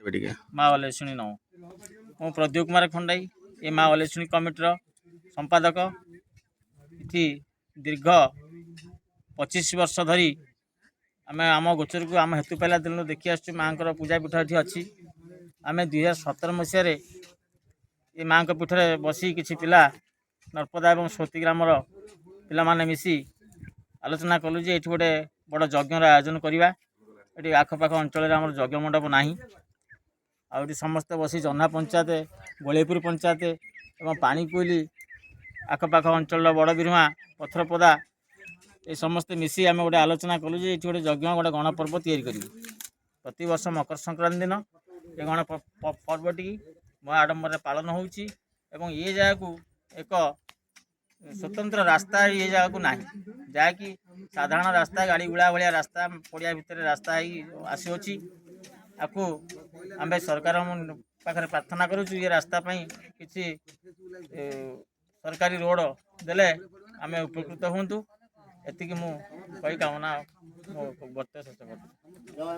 माँ वालेशुणी नौ मु प्रदीप कुमार खंडाई ये माँ वालेशुणी कमिटर संपादक इति दीर्घ 25 वर्ष धरी आम आम गोचर को आम हेतु पहला दिन देखी आसु माँ पूजा पीठ ये अच्छी आम 2017 मसीह ये माँ पीठ में बसी किसी पिला नर्पदा और स्वती ग्रामर पिला मिसी आलोचना कलु जे ये गोटे बड़ यज्ञर आयोजन करवा ये आखपाख अंचल आम यज्ञ मंडप ना आउट समस्त बसी जन्हा पंचायत गोलेपुर पंचायत एवं पानीकोइली आखपाख अंचल बड़ बिरुआ पथरपदा ये समस्त मिसी आम गोटे आलोचना कलु जे ये गोटे यज्ञ गोटे गणपर्व तैयारी करूँ प्रति वर्ष मकर संक्रांति दिन ये गण पर्वटी बड़ आडम्बर पालन होउची एवं ये जगह को एक स्वतंत्र रास्ता ये जगह को ना जहाँकि साधारण रास्ता गाड़ी गुड़ा भाया रास्ता पड़िया भितर रास्ता आसी आपको आम सरकार पाखे प्रार्थना करुचु ये रास्ता किसी सरकारी रोड देले आम उपकृत हूँ एति मु कामना मो बर्तमान शेष कर।